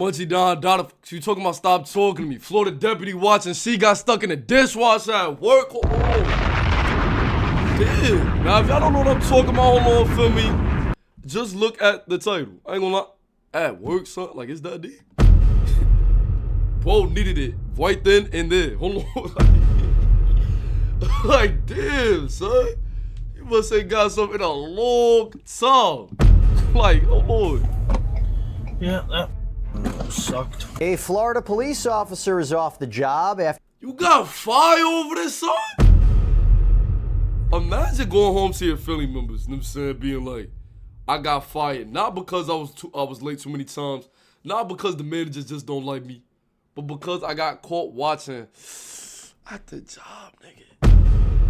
Munchie Don, she talking about stop talking to me. Florida deputy watching, she got stuck in the dishwasher at work. Hold on. Damn. Now, if y'all don't know what I'm talking about, hold on, feel me? Just look at the title. I ain't gonna lie. At work, son. Like, it's that deep. Bro needed it right then and there. Hold on. Like, damn, son. You must have got something in a long time. Like, hold on. Yeah, that sucked. A Florida police officer is off the job after... You got fired over this, son? Imagine going home to your family members, you know what I'm saying, being like, I got fired. Not because I was late too many times. Not because the managers just don't like me. But because I got caught watching at the job, nigga.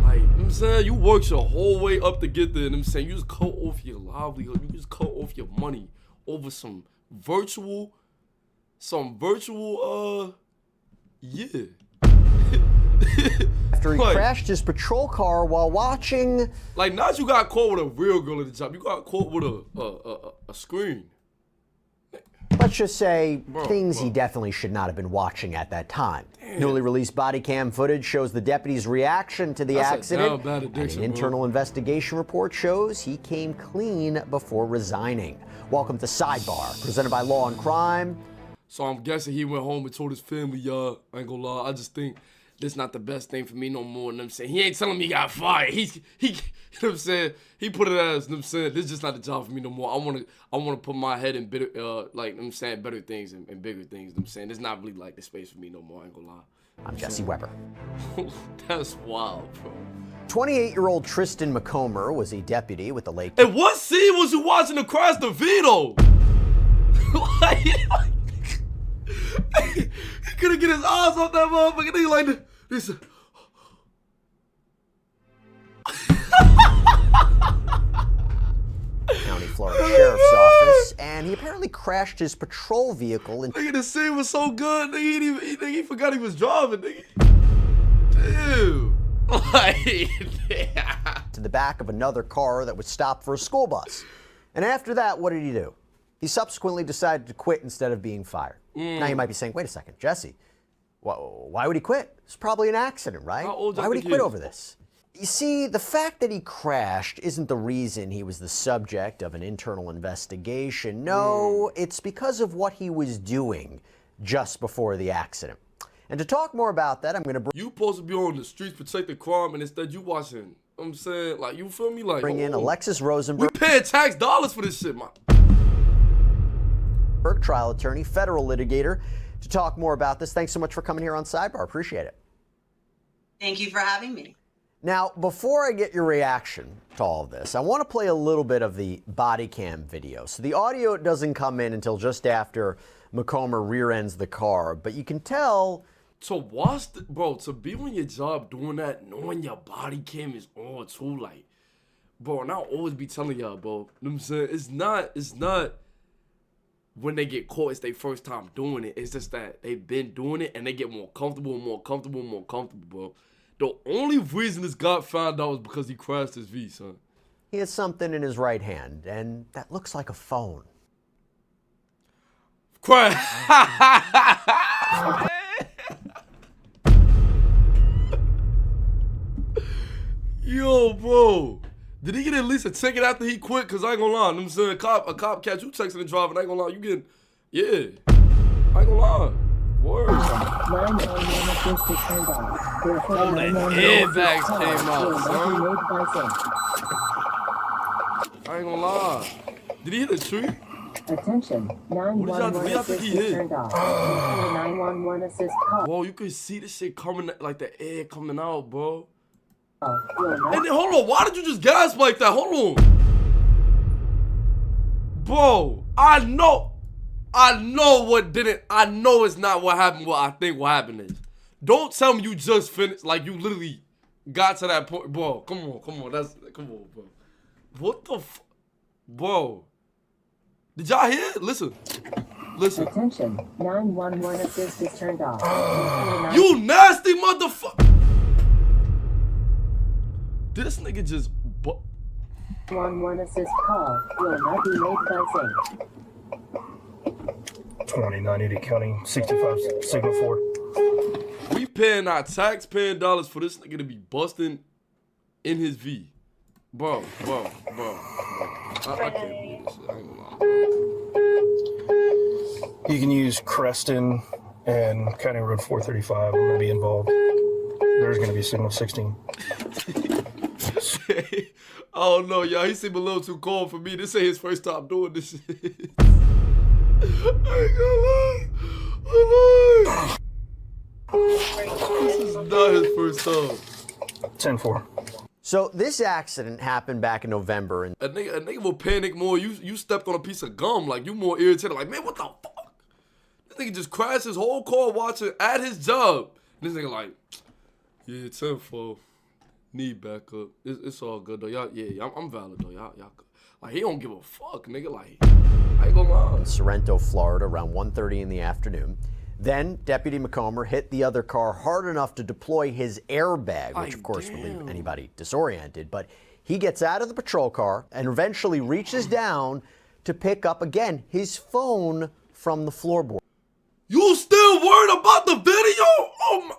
Like, you know what I'm saying? You worked your whole way up to get there, you know what I'm saying? You just cut off your livelihood. You just cut off your money over some virtual, yeah. After he crashed his patrol car while watching... Like, not you got caught with a real girl at the job. You got caught with a screen. Let's just say things he definitely should not have been watching at that time. Damn. Newly released body cam footage shows the deputy's reaction to the accident. And an internal investigation report shows he came clean before resigning. Welcome to Sidebar, presented by Law&Crime. So I'm guessing he went home and told his family, y'all, I ain't gonna lie, I just think this not the best thing for me no more, you know what I'm saying? He ain't telling me he got fired. He you know what I'm saying? He put it as, you know what I'm saying? This is just not the job for me no more. I wanna put my head in better, like, you know what I'm saying, better things and bigger things, you know what I'm saying? It's not really like the space for me no more, I ain't gonna lie. I'm Jesse Weber. That's wild, bro. 28-year-old Tristan McComber was a deputy with the Lake... And what scene was you watching to crash the Vito? He couldn't get his eyes off that motherfucker. Nigga like this. County Florida Sheriff's Office, and he apparently crashed his patrol vehicle into... Nigga, the scene was so good, nigga, he forgot he was driving, nigga. Damn. to the back of another car that was stopped for a school bus. And after that, what did he do? He subsequently decided to quit instead of being fired. Now you might be saying, wait a second, Jesse, why would he quit? It's probably an accident, right? Why would he quit over this? You see, the fact that he crashed isn't the reason he was the subject of an internal investigation. No, it's because of what he was doing just before the accident. And to talk more about that, I'm going to bring... You supposed to be on the streets protecting crime, and instead you watching, you know what I'm saying? Like, you feel me? Like, bring in Alexis Rosenberg. We paying tax dollars for this shit, man. Trial attorney, federal litigator, to talk more about this. Thanks so much for coming here on Sidebar. Appreciate it. Thank you for having me. Now, before I get your reaction to all of this, I want to play a little bit of the body cam video. So the audio doesn't come in until just after McComber rear-ends the car, but you can tell... To watch, bro, to be on your job doing that, knowing your body cam is on too, like, bro, and I'll always be telling y'all, bro, you know what I'm saying? It's not when they get caught, it's their first time doing it. It's just that they've been doing it and they get more comfortable and more comfortable and more comfortable, bro. The only reason this got found out was because he crashed his V, son. He has something in his right hand, and that looks like a phone. Crash. Yo, bro. Did he get at least a ticket after he quit? Cause I ain't gonna lie, you know what I'm saying? A cop catch you texting and driving, I ain't gonna lie, you getting, yeah. I ain't gonna lie. Word. Oh, the airbags came out, son. I ain't gonna lie. Did he hit a tree? Attention, 911 assist is turned off. 911 assist call. Whoa, you can see this shit coming, like the air coming out, bro. And then, hold on, why did you just gasp like that? Hold on. Bro, I know it's not what happened, what I think what happened is. Don't tell me you just finished, like you literally got to that point. Bro, come on, come on, bro. What the bro. Did y'all hear it? Listen. Attention, 911 assist is turned off. You nasty motherfucker. This nigga just 911 assist call will not be made by 20, 980 County, 65 Signal 4. We paying our taxpaying dollars for this nigga to be busting in his V. Bro. I can't believe this shit. I ain't gonna lie, bro. You can use Creston and County Road 435. I'm going to be involved. There's going to be Signal 16. Oh no, y'all, he seemed a little too cold for me. This ain't his first time doing this shit. I ain't gonna lie. This is not his first time. 10-4. So this accident happened back in November, and A nigga will panic more. You stepped on a piece of gum, like you more irritated. Like, man, what the fuck? This nigga just crashed his whole car watching at his job. And this nigga like, yeah, 10-4. Need backup. It's all good though. Y'all, yeah, I'm valid though. Y'all good. Like, he don't give a fuck, nigga. Like, I ain't gonna lie. in Sorrento, Florida, around 1:30 in the afternoon. Then Deputy McComber hit the other car hard enough to deploy his airbag, which of course would leave anybody disoriented. But he gets out of the patrol car and eventually reaches down to pick up again his phone from the floorboard. You still worried about the video? Oh my.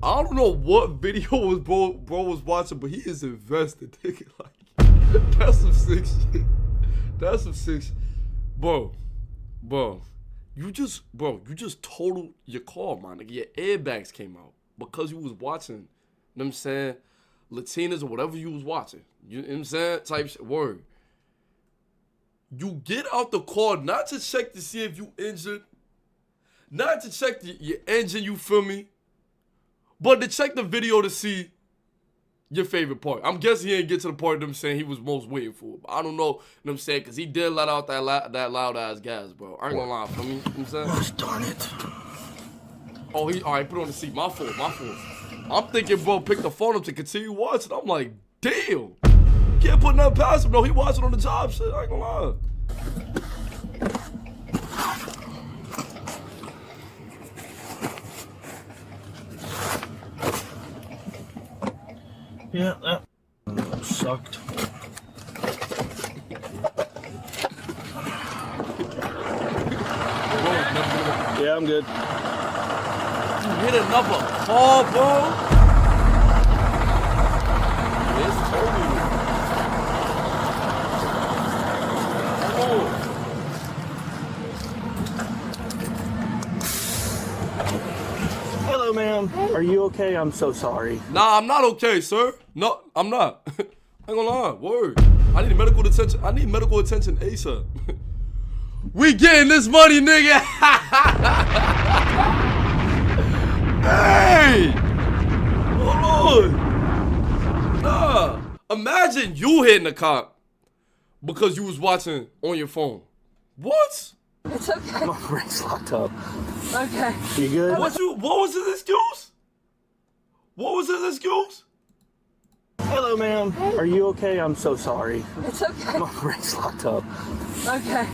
I don't know what video was bro was watching, but he is invested. Nigga, like, that's some sick shit. That's some sick shit. Bro, you just totaled your car, my nigga. Your airbags came out because you was watching, you know what I'm saying, Latinas or whatever you was watching. You know what I'm saying? Type shit. Word. You get out the car not to check to see if you injured, not to check your engine, you feel me? But to check the video to see your favorite part. I'm guessing he didn't get to the part of them saying he was most waiting for. But I don't know, you know what I'm saying? Because he did let out that loud-ass gas, bro. I ain't gonna lie, for me, you know what I'm saying? Gosh darn it. Oh, all right, put it on the seat. My fault. I'm thinking, bro, pick the phone up to continue watching. I'm like, damn. Can't put nothing past him, though. He watching on the job shit. I ain't gonna lie. Yeah, that sucked. Yeah, I'm good. You hit another call, bro? It's totally. Hello, ma'am. Are you okay? I'm so sorry. Nah, I'm not okay, sir. No, I'm not. I ain't gonna lie. Word. I need medical attention. I need medical attention ASAP. We getting this money, nigga. Hey! Hold on. Nah. Imagine you hitting the cop because you was watching on your phone. What? It's okay. My brakes locked up. Okay. You good? What was his excuse? What was his excuse? Hello, ma'am. Are you okay? I'm so sorry. It's okay. My brakes locked up. Okay.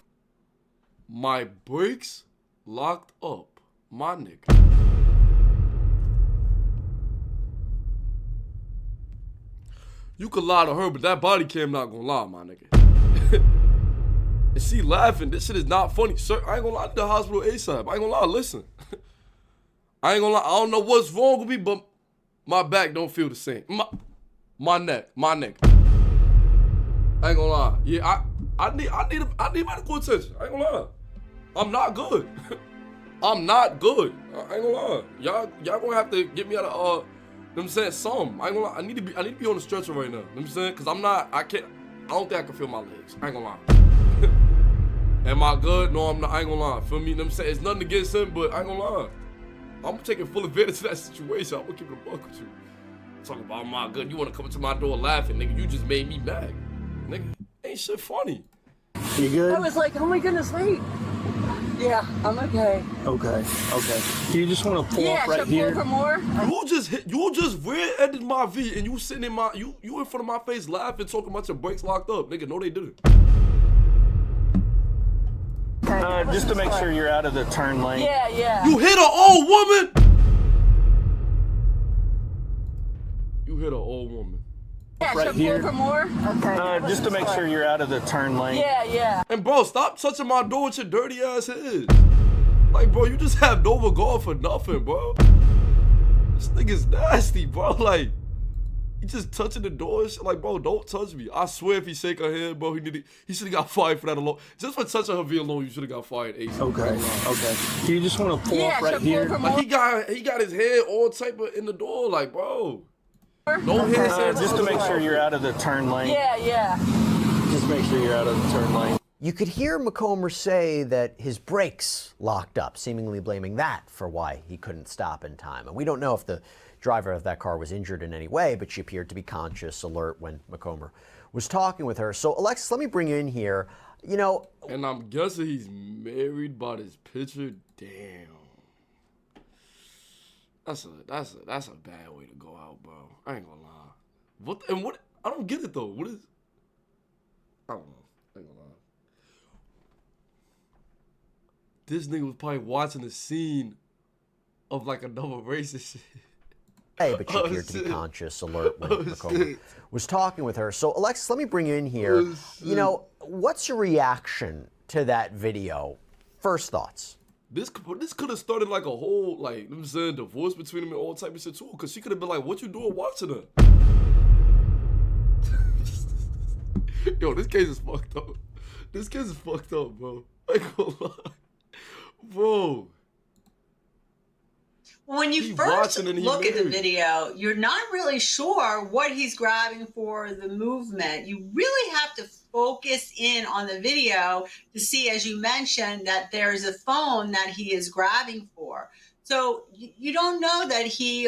My brakes locked up. My nigga. You could lie to her, but that body cam not gonna lie, my nigga. And she laughing. This shit is not funny. Sir, I ain't gonna lie to the hospital ASAP. I ain't gonna lie, listen. I ain't gonna lie, I don't know what's wrong with me, but my back don't feel the same. My neck. I ain't gonna lie. Yeah, I need medical attention. I ain't gonna lie. I'm not good. I'm not good. I ain't gonna lie. Y'all gonna have to get me out of you know what I'm saying, some. I ain't gonna lie. I need to be on the stretcher right now. You know what I'm saying? Cause I don't think I can feel my legs. I ain't gonna lie. Am I good? No, I'm not. I ain't gonna lie. Feel me? You know what I'm saying? It's nothing against him, but I ain't gonna lie. I'm taking full advantage of that situation. I'm gonna keep it a buck with you. Talking about my good. You wanna come into my door laughing, nigga. You just made me mad. Nigga, ain't shit funny. You good? I was like, oh my goodness, wait. Yeah, I'm okay. Okay. Do you just want to pull up right should here? pull for more? You just rear-ended my V and you sitting in my you in front of my face laughing, talking about your brakes locked up. Nigga, no they didn't. Just to make sure you're out of the turn lane. Yeah. You hit an old woman! You hit an old woman. Yeah, right so here. pull for more? Okay. Just to make sure you're out of the turn lane. Yeah, yeah. And bro, stop touching my door with your dirty ass head. Like, bro, you just have no regard for nothing, bro. This nigga's nasty, bro. Like, he just touching the door and shit. Like, bro, don't touch me. I swear if he shake her hand, bro, he should have got fired for that alone. Just for touching her via alone, you should have got fired ASAP. Okay. Do you just want to pull Yeah, up right so pull here? for more. Like, he got his head all type of in the door. Like, bro. No hands. Just to make sure you're out of the turn lane. Yeah, yeah. Just make sure you're out of the turn lane. You could hear McComber say that his brakes locked up, seemingly blaming that for why he couldn't stop in time. And we don't know if the driver of that car was injured in any way, but she appeared to be conscious, alert when McComber was talking with her. So, Alexis, let me bring you in here. You know, And I'm guessing he's married by this picture. Damn. That's a bad way to go out, bro. I ain't gonna lie. What I don't get it though. What is I don't know. I ain't gonna lie. This nigga was probably watching the scene of like another race and shit. hey, but she appeared to be conscious, alert when McComber was talking with her. So, Alexis, let me bring you in here. You know, what's your reaction to that video? First thoughts. This could have started like a whole, like, you know what I'm saying, divorce between them and all type of shit too. Cause she could have been like, what you doing watching her? Yo, this case is fucked up. This case is fucked up, bro. I ain't gonna lie. Bro. When you He first watching and he look at the married. video, you're not really sure what he's grabbing for, the movement. You really have to focus in on the video to see, as you mentioned, that there's a phone that he is grabbing for. So you don't know that he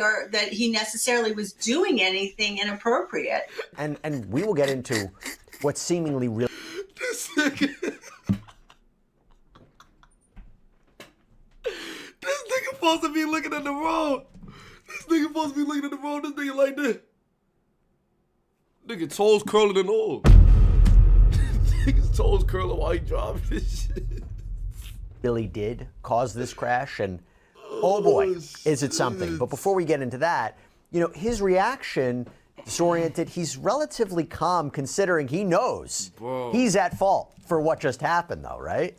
necessarily was doing anything inappropriate. And we will get into what seemingly real. This nigga. This nigga supposed to be looking at the road. This nigga supposed to be looking at the road. This nigga like this. Nigga toes curling and all. Nigga's toes curling while he driving this shit. really did cause this crash, and oh boy, is it something. But before we get into that, you know, his reaction, disoriented, he's relatively calm considering he knows he's at fault for what just happened though, right?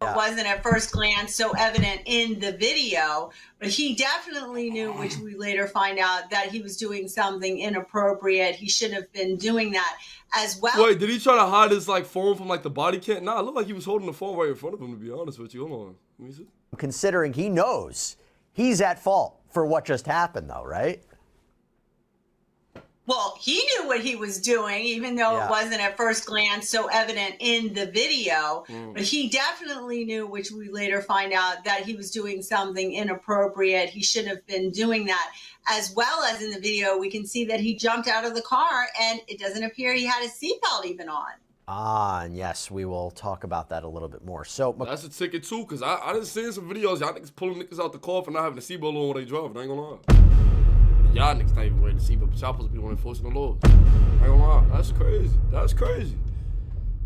It wasn't at first glance so evident in the video, but he definitely knew, which we later find out, that he was doing something inappropriate. He shouldn't have been doing that as well. Wait, did he try to hide his like phone from like the body cam? Nah, it looked like he was holding the phone right in front of him, to be honest with you. Hold on. Let me see. Considering he knows he's at fault for what just happened though, right? Well, he knew what he was doing, even though it wasn't at first glance so evident in the video. But he definitely knew, which we later find out, that he was doing something inappropriate. He shouldn't have been doing that. As well as in the video, we can see that he jumped out of the car, and it doesn't appear he had his seatbelt even on. Ah, and yes, we will talk about that a little bit more. So That's a ticket too, because I done seen some videos. Y'all niggas pulling niggas out the car for not having a seatbelt on when they driving. I ain't gonna lie. Y'all niggas not even wearing the seatbelt, but y'all supposed to be the one enforcing the laws. I ain't gonna lie. That's crazy. That's crazy.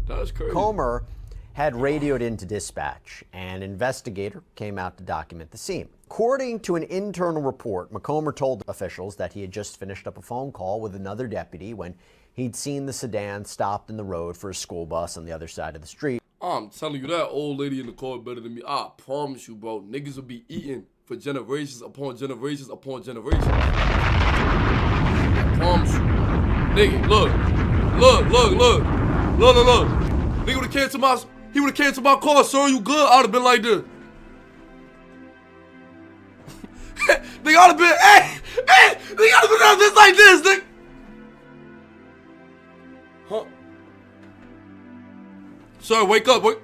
That's crazy. Comer had radioed into dispatch. An investigator came out to document the scene. According to an internal report, McComber told officials that he had just finished up a phone call with another deputy when he'd seen the sedan stopped in the road for a school bus on the other side of the street. I'm telling you, that old lady in the car better than me. I promise you, bro. Niggas will be eating for generations upon generations upon generations. I promise you. Nigga, look. Nigga would've came to my car, sir, you good? I would've been like this. Nigga, I would've been, hey, nigga, I would've been just like this, nigga. Huh? Sir, wake up, wait.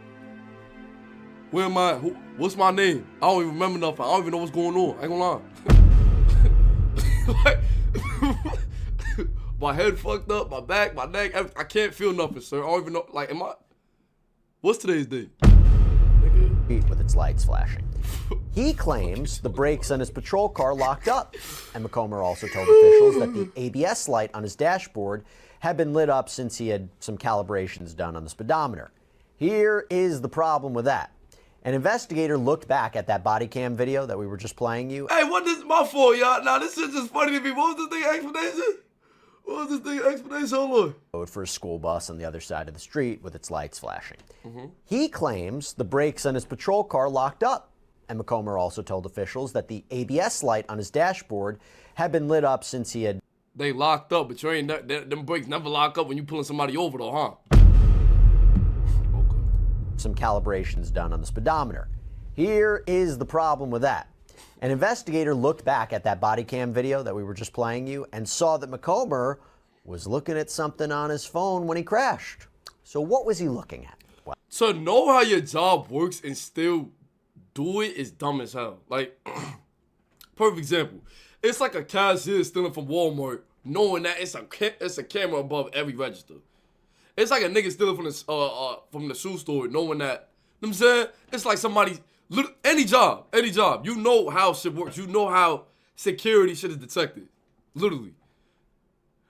Where am I? What's my name? I don't even remember nothing. I don't even know what's going on. I ain't gonna lie. My head fucked up, my back, my neck. I can't feel nothing, sir. I don't even know. Like, what's today's date? with its lights flashing. He claims the brakes on his patrol car locked up. And McComber also told officials that the ABS light on his dashboard had been lit up since he had some calibrations done on the speedometer. Here is the problem with that. An investigator looked back at that body cam video that we were just playing you. Hey, what is my fault, y'all? Now, this is just funny to me. What was this thing explanation? What was this thing explanation? Hold on. For a school bus on the other side of the street with its lights flashing. He claims the brakes on his patrol car locked up. And McComber also told officials that the ABS light on his dashboard had been lit up since he had... They locked up, but you ain't them brakes never lock up when you pulling somebody over though, huh? Okay. Some calibrations done on the speedometer. Here is the problem with that. An investigator looked back at that body cam video that we were just playing you and saw that McComber was looking at something on his phone when he crashed. So what was he looking at? Well, To know how your job works and still do it is dumb as hell. Like, perfect example. It's like a cashier stealing from Walmart, knowing that it's a camera above every register. It's like a nigga stealing from the shoe store, knowing that. You know what I'm saying? It's like somebody, any job. You know how shit works. You know how security shit is detected, literally.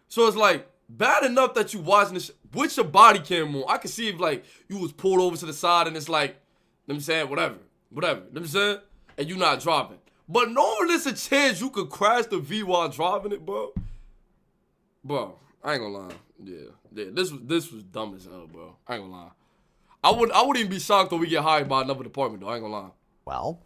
So it's like bad enough that you watching this with your body cam on. I can see if like you was pulled over to the side and it's like, you know what I'm saying, whatever. You know what I'm saying? And you not driving. But knowing there's a chance you could crash the V while driving it, bro. Bro, I ain't gonna lie. Yeah. This was dumb as hell, bro. I ain't gonna lie. I wouldn't even be shocked if we get hired by another department, though. I ain't gonna lie. well,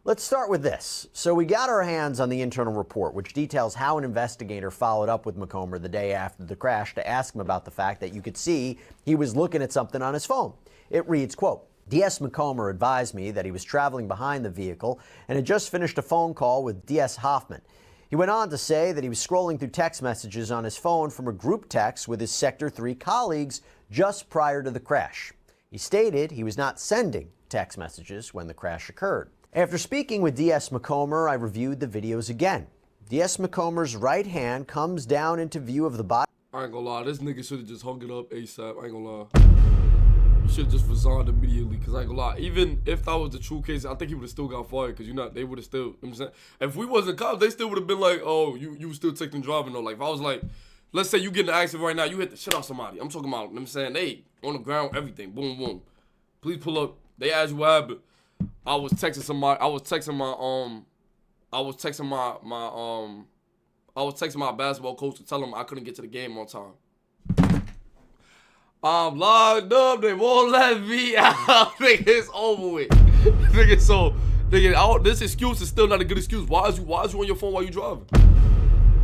let's start with this. So we got our hands on the internal report, which details how an investigator followed up with McComber the day after the crash to ask him about the fact that you could see he was looking at something on his phone. It reads, quote, DS McComber advised me that he was traveling behind the vehicle and had just finished a phone call with DS Hoffman. He went on to say that he was scrolling through text messages on his phone from a group text with his Sector 3 colleagues just prior to the crash. He stated he was not sending text messages when the crash occurred. After speaking with DS McComber, I reviewed the videos again. DS McComber's right hand comes down into view of the body. I ain't gonna lie. This nigga should have just hung it up ASAP. I ain't gonna lie. You should have just resigned immediately, because I ain't gonna lie. Even if that was the true case, I think he would have still got fired, because they would have still, you know what I'm saying? If we wasn't cops, they still would have been like, oh, you still taking driving though. Like, if I was like, let's say you get in an accident right now, you hit the shit out somebody. I'm talking about, you know what I'm saying? They on the ground, everything, boom, boom. Please pull up. They asked you what happened. I was texting somebody, I was texting my basketball coach to tell him I couldn't get to the game on time. I'm locked up, they won't let me out. Nigga, it's over with. Nigga, this excuse is still not a good excuse. Why is you on your phone while you driving?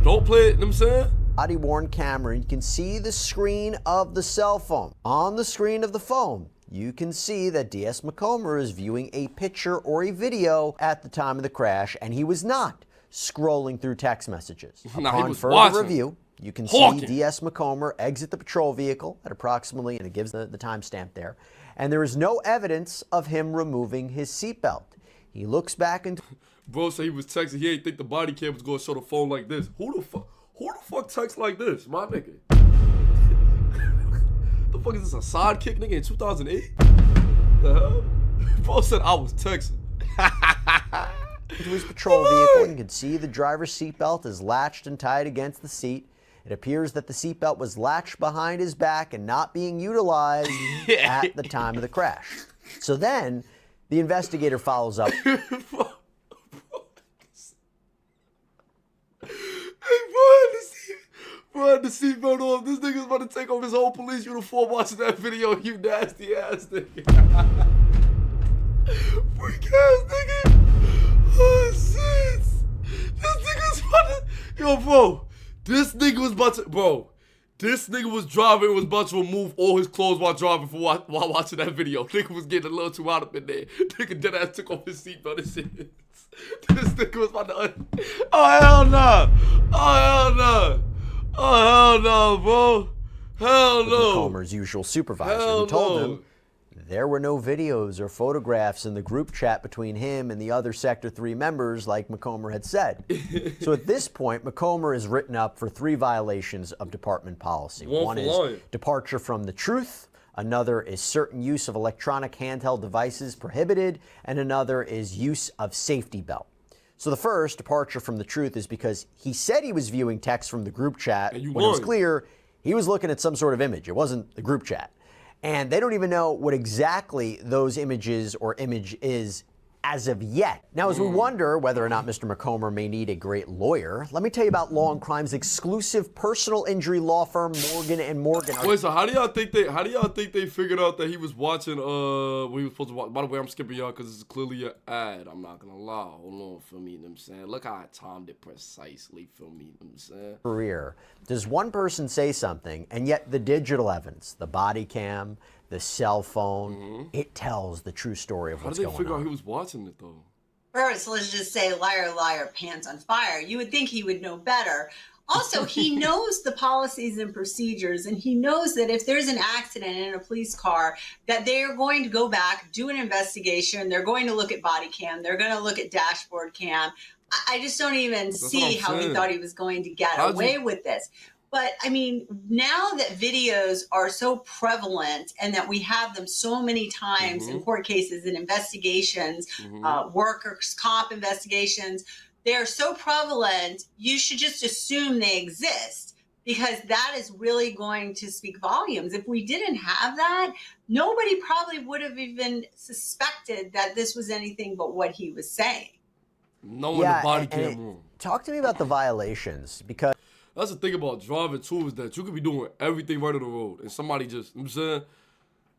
Don't play it, you know what I'm saying? Body-worn camera, you can see the screen of the cell phone. On the screen of the phone, you can see that DS McComber is viewing a picture or a video at the time of the crash, and he was not scrolling through text messages. Upon further review, you can see DS McComber exit the patrol vehicle at approximately, and it gives the timestamp there, and there is no evidence of him removing his seatbelt. He looks back into... Bro said he was texting, he ain't think the body cam was gonna show the phone like this. Who the fuck texts like this, my nigga? The fuck is this, a sidekick nigga in 2008? The hell? Bro said I was texting. into his patrol vehicle, and you can see the driver's seatbelt is latched and tied against the seat. It appears that the seatbelt was latched behind his back and not being utilized at the time of the crash. So then, the investigator follows up. Bro, had the seatbelt on. This nigga's about to take off his whole police uniform watching that video, you nasty ass nigga. Freak ass nigga. Oh, shit. This nigga's about to... Yo, bro. This nigga was about to... Bro. This nigga was driving and was about to remove all his clothes while driving while watching that video. Nigga was getting a little too out up in there. Nigga dead ass took off his seatbelt and shit. This nigga was about to... Oh, hell nah. Oh, hell nah. Oh, hell no, bro. Hell no. McComber's usual supervisor, who told him there were no videos or photographs in the group chat between him and the other Sector 3 members like McComber had said. So at this point, McComber is written up for 3 violations of department policy. One is departure from the truth, another is certain use of electronic handheld devices prohibited, and another is use of safety belt. So the first, departure from the truth, is because he said he was viewing text from the group chat when it was clear he was looking at some sort of image. It wasn't the group chat. And they don't even know what exactly those images or image is as of yet. Now, as we wonder whether or not Mr. McComber may need a great lawyer, let me tell you about Law and Crime's exclusive personal injury law firm, Morgan and Morgan. Wait, so how do y'all think they figured out that he was watching what he was supposed to watch? By the way, I'm skipping y'all because it's clearly an ad. I'm not gonna lie. Hold on, feel me, you know what I'm saying? Look how I timed it precisely, feel me, you know what I'm saying? Career. Does one person say something, and yet the digital evidence, the body cam, the cell phone, it tells the true story of what's going on. How did they figure out he was watching it, though? First, let's just say liar, liar, pants on fire. You would think he would know better. Also, he knows the policies and procedures, and he knows that if there's an accident in a police car, that they are going to go back, do an investigation. They're going to look at body cam. They're going to look at dashboard cam. I just don't even see how he thought he was going to get away with this. But I mean, now that videos are so prevalent and that we have them so many times in court cases and investigations, workers' comp investigations, they're so prevalent, you should just assume they exist, because that is really going to speak volumes. If we didn't have that, nobody probably would have even suspected that this was anything but what he was saying. No one in the body cam room. Talk to me about the violations, because that's the thing about driving too, is that you could be doing everything right on the road and somebody just, you know what I'm saying?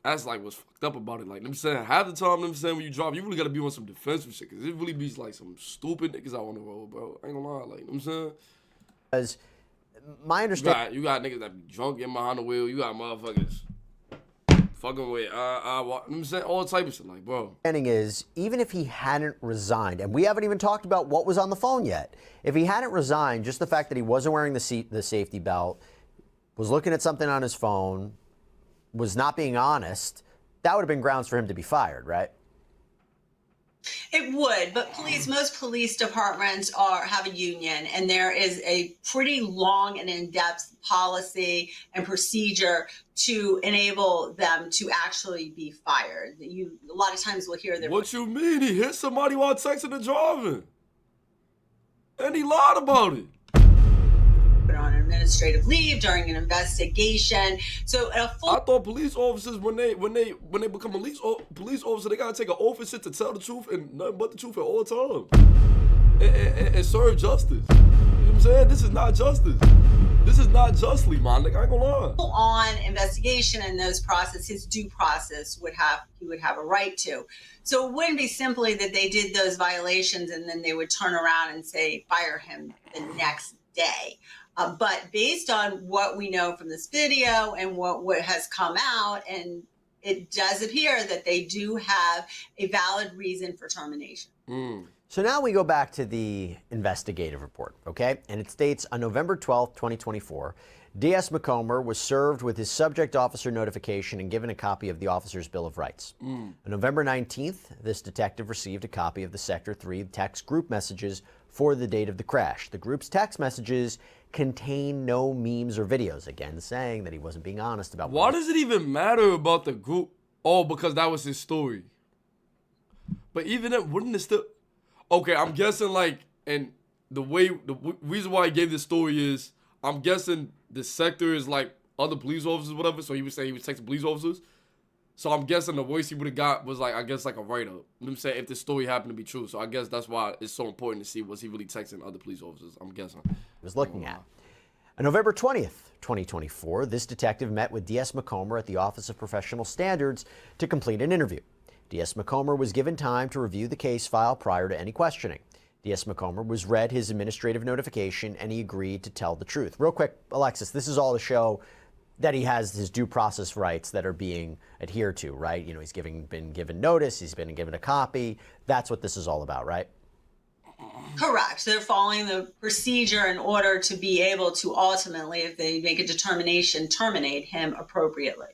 That's like what's fucked up about it. Like, you know what I'm saying? Half the time, you know what I'm saying, when you drive, you really gotta be on some defensive shit, because it really be like some stupid niggas out on the road, bro. I ain't gonna lie, like, you know what I'm saying? Because my understanding, You got niggas that be drunk in behind the wheel, you got motherfuckers fucking with, you know what I'm saying? All type of shit, like, bro. is, even if he hadn't resigned, and we haven't even talked about what was on the phone yet, if he hadn't resigned, just the fact that he wasn't wearing the safety belt, was looking at something on his phone, was not being honest, that would have been grounds for him to be fired, right? It would, but most police departments have a union, and there is a pretty long and in-depth policy and procedure to enable them to actually be fired. A lot of times we'll hear that. What you mean? He hit somebody while texting and driving, and he lied about it. On administrative leave during an investigation. So a full I thought police officers, when they become police officer, they gotta take an oath and shit to tell the truth and nothing but the truth at all times and serve justice. You know what I'm saying? This is not justice. This is not justly, man. Like, I ain't gonna lie. on investigation and those process, his due process he would have a right to. So it wouldn't be simply that they did those violations and then they would turn around and say fire him the next day. But based on what we know from this video and what has come out, and it does appear that they do have a valid reason for termination. So now we go back to the investigative report, okay? And it states on November 12th, 2024, D.S. McComber was served with his subject officer notification and given a copy of the officer's Bill of Rights. On November 19th, this detective received a copy of the Sector 3 text group messages for the date of the crash. The group's text messages contain no memes or videos, again saying that he wasn't being honest about Why does it even matter about the group? Oh, because that was his story. But even then, wouldn't it still... Okay, I'm guessing, like, and the reason why he gave this story is, I'm guessing the sector is like other police officers or whatever, so he would say he was texting police officers. So I'm guessing the voice he would have got was like, I guess, like a write-up. You know what I'm saying? If this story happened to be true. So I guess that's why it's so important to see, was he really texting other police officers? I'm guessing. he was looking at. On November 20th, 2024, this detective met with D.S. McComber at the Office of Professional Standards to complete an interview. D.S. McComber was given time to review the case file prior to any questioning. D.S. McComber was read his administrative notification and he agreed to tell the truth. Real quick, Alexis, this is all to show that he has his due process rights that are being adhered to, right? You know, he's been given notice, he's been given a copy. That's what this is all about, right? Correct. They're following the procedure in order to be able to ultimately, if they make a determination, terminate him appropriately.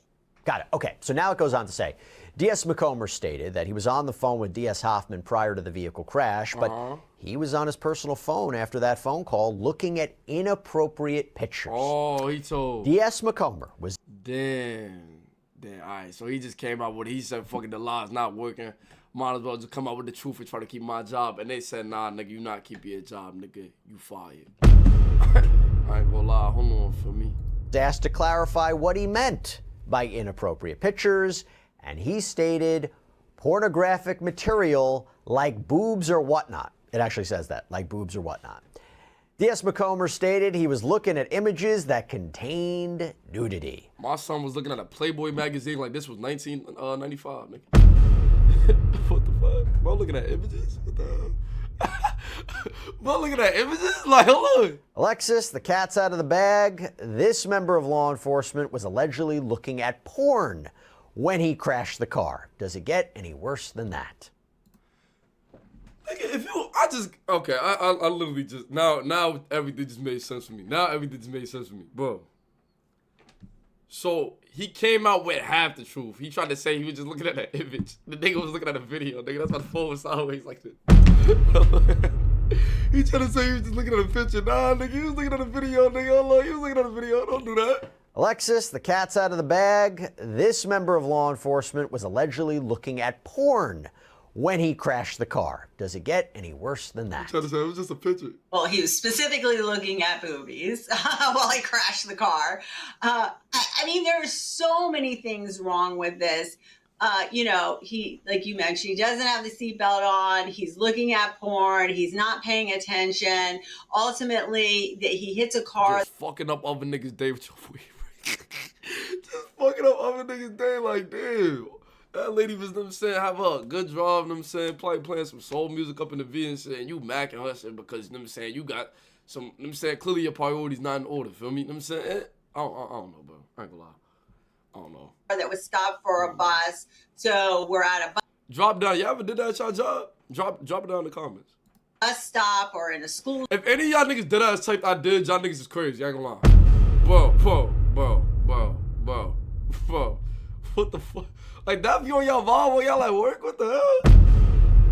Got it. Okay, so now it goes on to say, D.S. McComber stated that he was on the phone with D.S. Hoffman prior to the vehicle crash, but he was on his personal phone after that phone call looking at inappropriate pictures. Oh, he told. D.S. McComber was... Damn, all right. So he just came out with, he said, fucking the law's not working. Might as well just come out with the truth and try to keep my job. And they said, nah, nigga, you not keeping your job, nigga. You fired. I ain't gonna lie. Hold on for me. asked to clarify what he meant by inappropriate pictures, and he stated pornographic material like boobs or whatnot. It actually says that, like boobs or whatnot. D.S. McComber stated he was looking at images that contained nudity. My son was looking at a Playboy magazine like this was 1995, nigga. What the fuck? Bro, looking at images? What the hell? Bro, looking at images? Like, hold on. Alexis, the cat's out of the bag. This member of law enforcement was allegedly looking at porn when he crashed the car. Does it get any worse than that? Nigga, if you, I just, okay, I literally just, now everything just made sense for me. Now everything just made sense for me, bro. So, he came out with half the truth. He tried to say he was just looking at an image. The nigga was looking at a video, nigga. That's why the phone was sideways like this. He tried to say he was just looking at a picture. Nah, nigga, he was looking at a video, nigga. Hold on, he was looking at a video. Don't do that. Alexis, the cat's out of the bag. This member of law enforcement was allegedly looking at porn when he crashed the car. Does it get any worse than that? I'm trying to say it was just a picture. Well, he was specifically looking at boobies while he crashed the car. I mean, there are so many things wrong with this. You know, he, like you mentioned, he doesn't have the seatbelt on. He's looking at porn. He's not paying attention. Ultimately, he hits a car. Just fucking up other niggas' day with your weed. Just fucking up other niggas' day like, damn. That lady was, know what I'm saying, have a good drive, know what I'm saying, probably playing some soul music up in the V and shit, and you macking her shit because, know what I'm saying, you got some, know what I'm saying, clearly your priorities not in order, feel me? Know what I'm saying? I don't know, bro. I ain't gonna lie. I don't know. That was stopped for a bus, so we're at a Drop down. You ever did that at your job? Drop it down in the comments. bus stop or in a school. If any of y'all niggas did ass type I did, y'all niggas is crazy. I ain't gonna lie. Bro. What the fuck? Like, that be on y'all vibe when y'all at work? What the hell?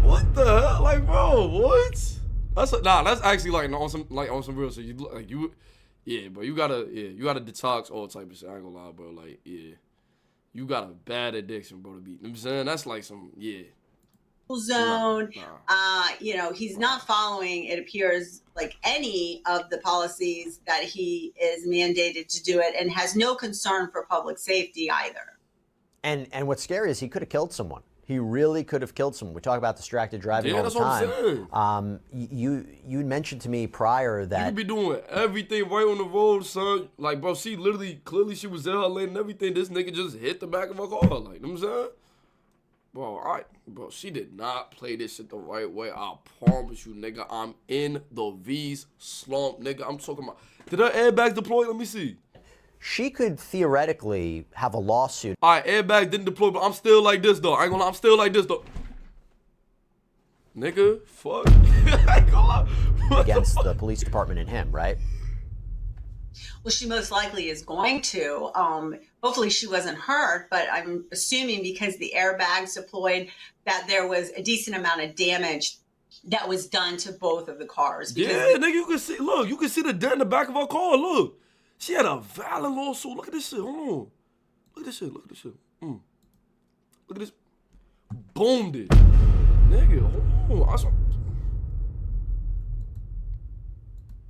What the hell? Like, bro, what? That's actually like on some real shit. Yeah, bro, you gotta detox all type of shit. I ain't gonna lie, bro. Like, yeah. You got a bad addiction, bro, to be. You know what I'm saying? That's like some, yeah. Zone. Nah. You know, he's not following, it appears, like any of the policies that he is mandated to do it, and has no concern for public safety either. And what's scary is he could have killed someone. He really could have killed someone. We talk about distracted driving all the time. What I'm saying. You mentioned to me prior that you be doing everything right on the road, son. Like, bro, she clearly she was in her lane and everything. This nigga just hit the back of her car. Like, you know what I'm saying? Bro, she did not play this shit the right way. I promise you, nigga. I'm in the V's slump, nigga. I'm talking about. Did her airbags deploy? Let me see. she could theoretically have a lawsuit. All right, airbag didn't deploy, but I'm still like this, though. I ain't gonna lie, I'm still like this, though. Nigga, fuck. I ain't gonna lie. Against the police department and him, right? Well, she most likely is going to. Hopefully she wasn't hurt, but I'm assuming because the airbags deployed that there was a decent amount of damage that was done to both of the cars. Yeah, nigga, you can see, look, you can see the dent in the back of her car, look. She had a valid lawsuit. Look at this shit, hold on. Look at this shit, look at this shit. Look at this. Boomed it. Nigga, hold on.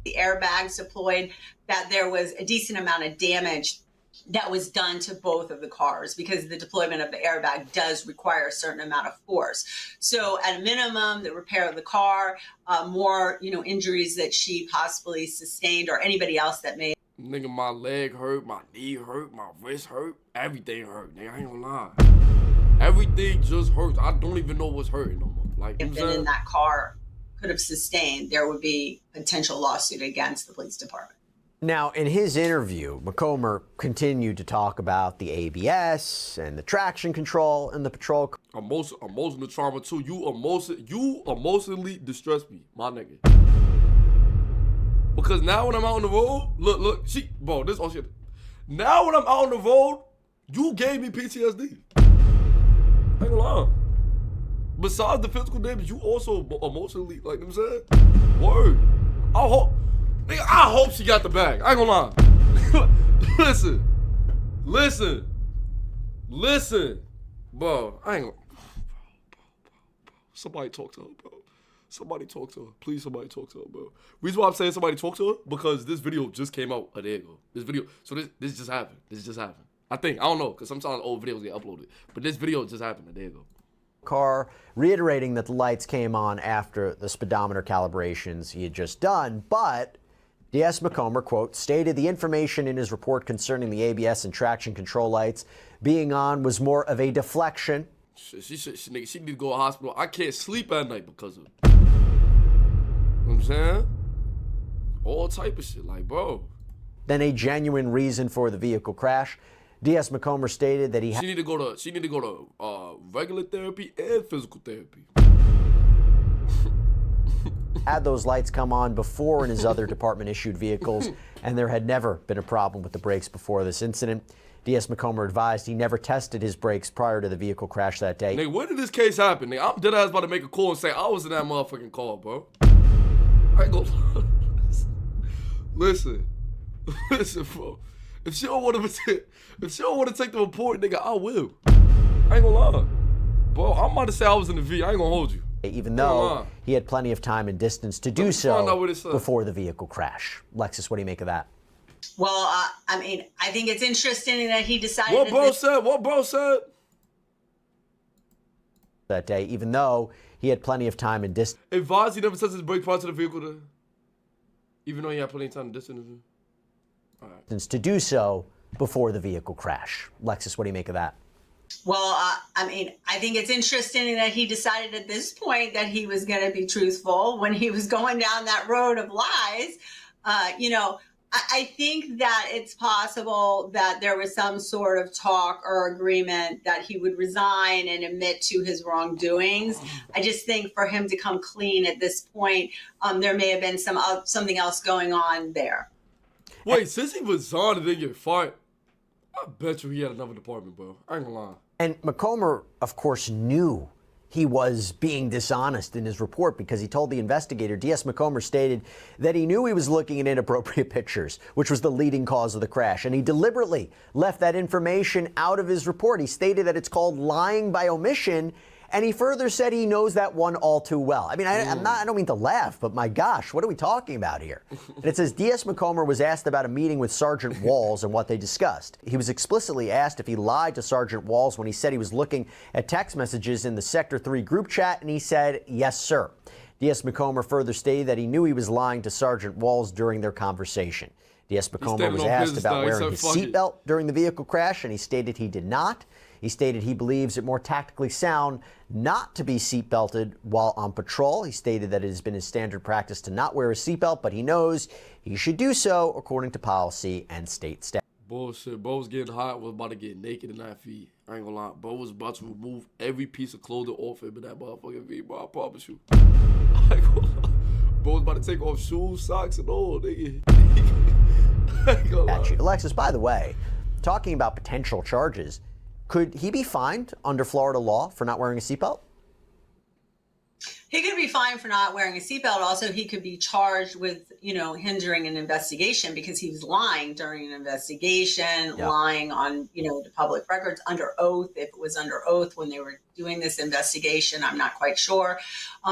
The airbags deployed that there was a decent amount of damage that was done to both of the cars because the deployment of the airbag does require a certain amount of force. So at a minimum, the repair of the car, more, injuries that she possibly sustained or anybody else that may. Nigga, my leg hurt, my knee hurt, my wrist hurt, everything hurt, nigga, I ain't gonna lie. Everything just hurts. I don't even know what's hurting no more. Like, If been in that car could have sustained, there would be potential lawsuit against the police department. Now, in his interview, McComber continued to talk about the ABS and the traction control and the patrol. Emotional trauma too. You emotionally distress me, my nigga. Because now when I'm out on the road, look, this is all shit. Now when I'm out on the road, you gave me PTSD. I ain't gonna lie. Besides the physical damage, you also emotionally, like, you know what I'm saying? Word. I hope she got the bag. I ain't gonna lie. Listen. Bro, I ain't gonna. Somebody talk to her, bro. Somebody talk to her. Please, somebody talk to her, bro. Reason why I'm saying somebody talk to her, because this video just came out a day ago. This just happened. I don't know, because sometimes old videos get uploaded. But this video just happened a day ago. car, reiterating that the lights came on after the speedometer calibrations he had just done. But DS McComber, quote, stated the information in his report concerning the ABS and traction control lights being on was more of a deflection. She need to go to the hospital. I can't sleep at night because of it. You know what I'm saying? All type of shit, like, bro. Than a genuine reason for the vehicle crash. DS McComber stated that she need to go to regular therapy and physical therapy. Had those lights come on before in his other department-issued vehicles, and there had never been a problem with the brakes before this incident. DS McComber advised he never tested his brakes prior to the vehicle crash that day. Nigga, when did this case happen? Nigga, I'm dead ass about to make a call and say I was in that motherfucking car, bro. I ain't gonna listen, bro. If she don't want to take the report, nigga, I will. I ain't gonna lie, bro. I'm about to say I was in the V. I ain't gonna hold you. Even though he had plenty of time and distance to do so before the vehicle crash. Lexus, what do you make of that? Well, I mean, I think it's interesting that he decided. What bro said that day, even though he had plenty of time and distance. Advised he never sets his brake parts to the vehicle, even though he had plenty of time and distance. All right. To do so before the vehicle crash. Lexus, what do you make of that? Well, I mean, I think it's interesting that he decided at this point that he was going to be truthful when he was going down that road of lies. You know, I think that it's possible that there was some sort of talk or agreement that he would resign and admit to his wrongdoings. I just think for him to come clean at this point, there may have been something else going on there. Wait, since he resigned and didn't get fired, I bet you he had another department, bro. I ain't gonna lie. And McComber, of course, knew he was being dishonest in his report because he told the investigator, DS McComber stated that he knew he was looking at inappropriate pictures, which was the leading cause of the crash. And he deliberately left that information out of his report. He stated that it's called lying by omission. And he further said he knows that one all too well. I mean, I don't mean to laugh, but my gosh, what are we talking about here? And it says DS McComber was asked about a meeting with Sergeant Walls and what they discussed. He was explicitly asked if he lied to Sergeant Walls when he said he was looking at text messages in the Sector 3 group chat, and he said, yes, sir. DS McComber further stated that he knew he was lying to Sergeant Walls during their conversation. DS McComber was asked about wearing his seatbelt during the vehicle crash, and he stated he did not. He stated he believes it more tactically sound not to be seatbelted while on patrol. He stated that it has been his standard practice to not wear a seatbelt, but he knows he should do so according to policy and state statute. Bullshit. Bo was getting hot, was about to get naked in that feet. I ain't gonna lie. Bo was about to remove every piece of clothing off him in that motherfucking feet, bro. I promise you. I ain't gonna lie. Bo was about to take off shoes, socks, and all, nigga. I ain't gonna lie. Alexis, by the way, talking about potential charges, could he be fined under Florida law for not wearing a seatbelt? He could be fined for not wearing a seatbelt. Also, he could be charged with, hindering an investigation because he was lying during an investigation, lying on, the public records under oath. If it was under oath when they were doing this investigation, I'm not quite sure.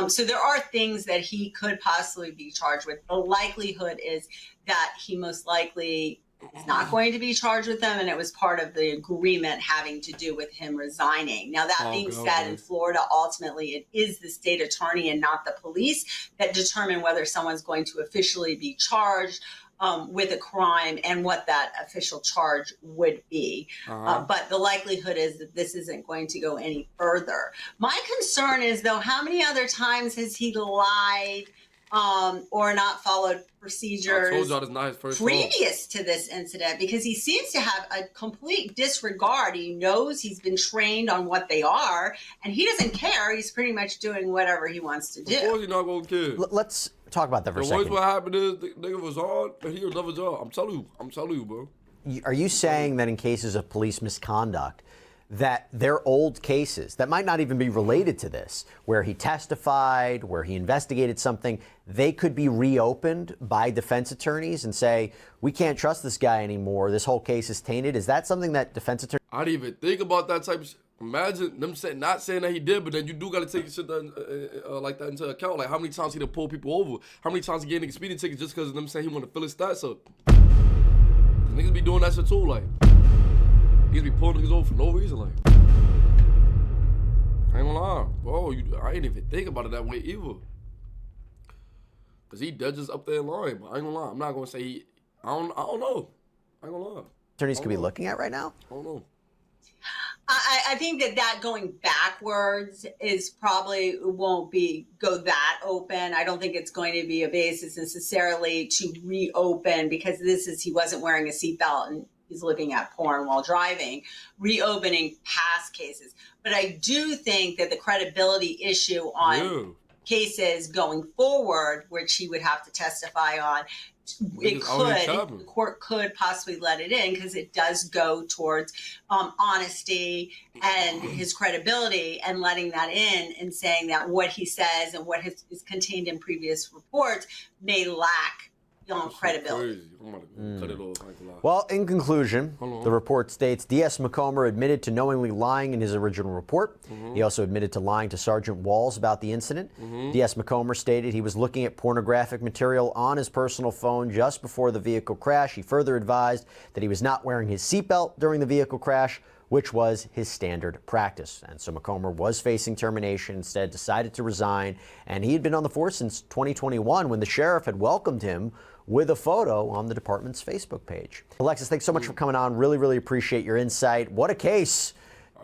So there are things that he could possibly be charged with. The likelihood is that he most likely is not going to be charged with them, and it was part of the agreement having to do with him resigning. Now, that being said, in Florida, ultimately, it is the state attorney and not the police that determine whether someone's going to officially be charged with a crime and what that official charge would be. But the likelihood is that this isn't going to go any further. My concern is, though, how many other times has he lied or not followed procedures previous to this incident? Because he seems to have a complete disregard. He knows he's been trained on what they are, and he doesn't care. He's pretty much doing whatever he wants to do. Of course he's not going to care. Let's talk about that for a second. What happened is the nigga was on, and he was never job. I'm telling you, bro. Are you saying that in cases of police misconduct, that they're old cases that might not even be related to this, where he testified, where he investigated something, they could be reopened by defense attorneys and say, we can't trust this guy anymore, this whole case is tainted? Is that something that defense attorneys... I didn't even think about that type of shit. Imagine them not saying that he did, but then you do got to take shit like that into account. Like how many times he done pull people over? How many times he getting speeding tickets just because of them saying he want to fill his stats up? Niggas be doing that shit too, like... Niggas be pulling niggas over for no reason, like. I ain't gonna lie. Bro, I ain't even think about it that way either. Cause he dead just up there lying, but I ain't gonna lie. I'm not gonna say I don't know. I ain't gonna lie. Attorneys could be looking at right now? I don't know. I think that going backwards is probably won't go that open. I don't think it's going to be a basis necessarily to reopen, because he wasn't wearing a seatbelt and he's looking at porn while driving, reopening past cases. But I do think that the credibility issue on cases going forward, which he would have to testify on, the court could possibly let it in, because it does go towards honesty and his credibility, and letting that in and saying that what he says and what is contained in previous reports may lack credibility. I'm gonna cut it off. Well, in conclusion, the report states D.S. McComber admitted to knowingly lying in his original report. He also admitted to lying to Sergeant Walls about the incident. D.S. McComber stated he was looking at pornographic material on his personal phone just before the vehicle crash. He further advised that he was not wearing his seatbelt during the vehicle crash, which was his standard practice. And so McComber was facing termination, instead decided to resign, and he had been on the force since 2021 when the sheriff had welcomed him with a photo on the department's Facebook page. Alexis, thanks so much for coming on. Really, really appreciate your insight. What a case.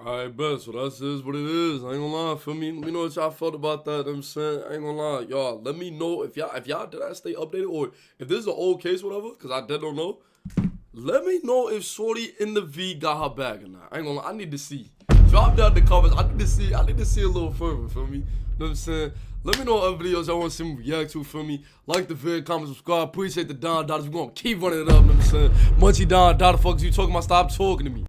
All right, bet. So that's what it is. I ain't gonna lie. Feel me? Let me know what y'all felt about that. I'm saying, I ain't gonna lie. Y'all, let me know if y'all did I stay updated, or if this is an old case, whatever, because I dead don't know. Let me know if Shorty in the V got her bag or not. I ain't gonna lie. I need to see. Drop down the comments. I need to see a little further, feel me? You know what I'm saying? Let me know what other videos y'all want to see me react to, feel me? Like the video, comment, subscribe. Appreciate the Don Dollars. We're gonna keep running it up, you know what I'm saying? Munchie Don, Don, the fuck is you talking about? Stop talking to me.